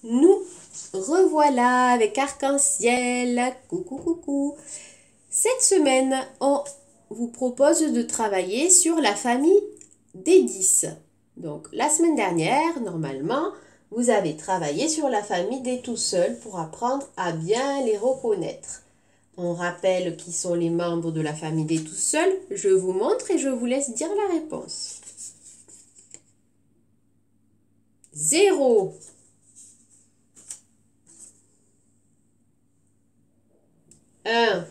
Nous revoilà avec Arc-en-Ciel. Coucou, coucou. Cette semaine, on vous propose de travailler sur la famille des 10. Donc, la semaine dernière, normalement, vous avez travaillé sur la famille des tout seuls pour apprendre à bien les reconnaître. On rappelle qui sont les membres de la famille des tout seuls. Je vous montre et je vous laisse dire la réponse. 0. 1.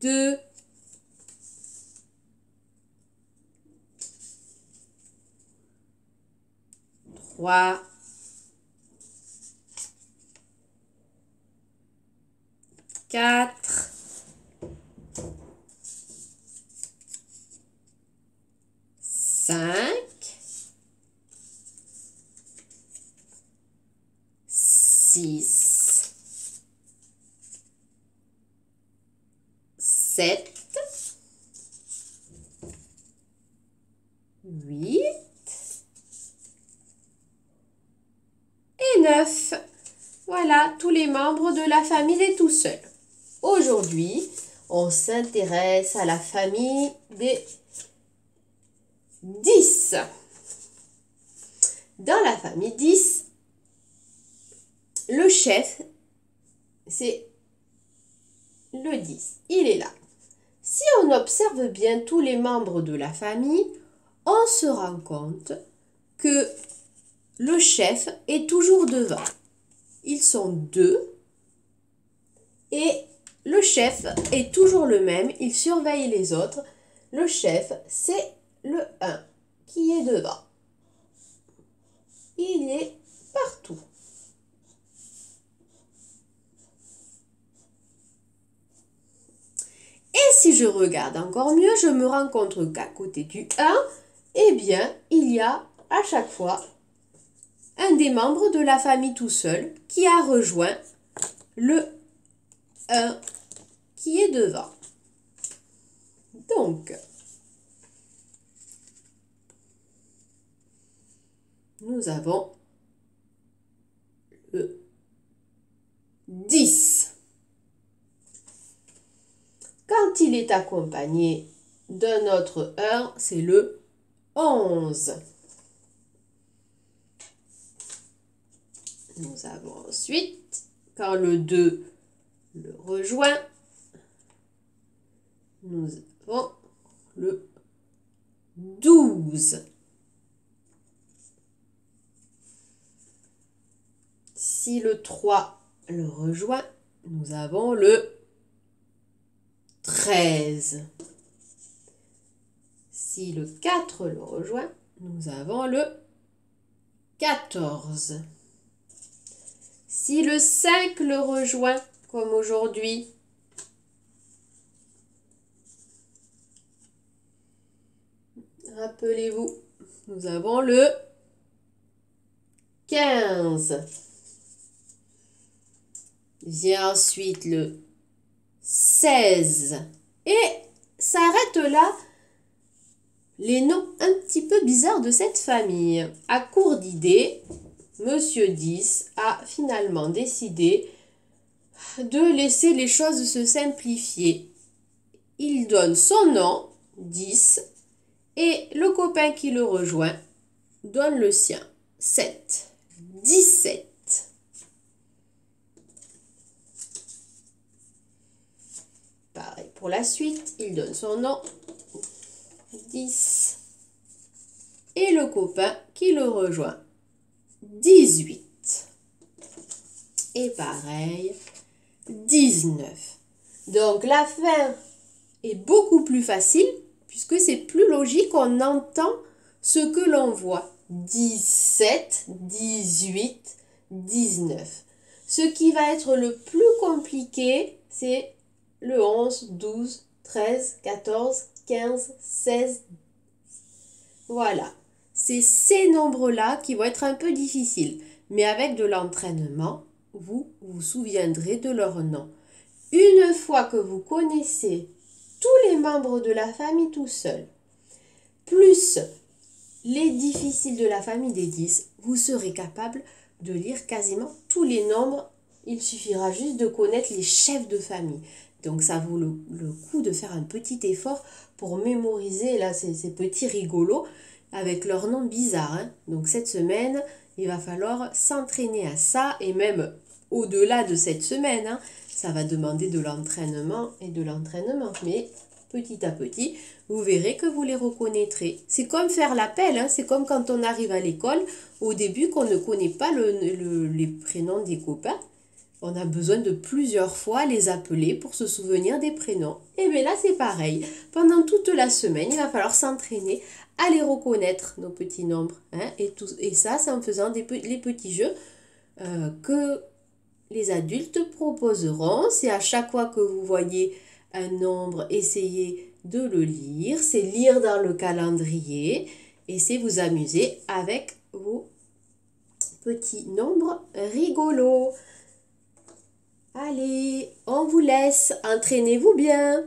2. 3. 4. 5. 6. 7. 8. Et 9. Voilà tous les membres de la famille des tout seuls. Aujourd'hui, on s'intéresse à la famille des 10. Dans la famille 10, le chef, c'est le 10. Il est là. Si on observe bien tous les membres de la famille, on se rend compte que le chef est toujours devant. Ils sont 2 et le chef est toujours le même. Il surveille les autres. Le chef, c'est le 1 qui est devant. Il est partout. Et si je regarde encore mieux, je me rends compte qu'à côté du 1, eh bien, il y a à chaque fois un des membres de la famille tout seul qui a rejoint le 1 qui est devant. Donc, nous avons le 10. Quand il est accompagné d'un autre 1, c'est le 11. Nous avons ensuite, quand le 2 le rejoint, nous avons le 12. Si le 3 le rejoint, nous avons le 13. Si le 4 le rejoint, nous avons le 14. Si le 5 le rejoint, comme aujourd'hui, rappelez-vous, nous avons le 15. Vient ensuite le 16. Et s'arrête là les noms un petit peu bizarres de cette famille. À court d'idées, Monsieur 10 a finalement décidé de laisser les choses se simplifier. Il donne son nom, 10, et le copain qui le rejoint donne le sien, 7. 17. Pareil pour la suite, il donne son nom, 10. Et le copain qui le rejoint, 18. Et pareil, 19. Donc la fin est beaucoup plus facile puisque c'est plus logique, on entend ce que l'on voit. 17, 18, 19. Ce qui va être le plus compliqué, c'est le 11, 12, 13, 14, 15, 16. Voilà. C'est ces nombres-là qui vont être un peu difficiles. Mais avec de l'entraînement, vous vous souviendrez de leur nom. Une fois que vous connaissez tous les membres de la famille tout seul, plus les difficiles de la famille des 10, vous serez capable de lire quasiment tous les nombres. Il suffira juste de connaître les chefs de famille. Donc ça vaut le coup de faire un petit effort pour mémoriser là, ces petits rigolos avec leurs noms bizarres. Hein. Donc cette semaine, il va falloir s'entraîner à ça et même au-delà de cette semaine. Hein, ça va demander de l'entraînement et de l'entraînement. Mais petit à petit, vous verrez que vous les reconnaîtrez. C'est comme faire l'appel, hein, c'est comme quand on arrive à l'école, au début qu'on ne connaît pas les prénoms des copains. On a besoin de plusieurs fois les appeler pour se souvenir des prénoms. Et bien là, c'est pareil. Pendant toute la semaine, il va falloir s'entraîner à les reconnaître, nos petits nombres. Hein, et ça, c'est en faisant les petits jeux que les adultes proposeront. C'est à chaque fois que vous voyez un nombre, essayez de le lire. C'est lire dans le calendrier et c'est vous amuser avec vos petits nombres rigolos. Allez, on vous laisse, entraînez-vous bien.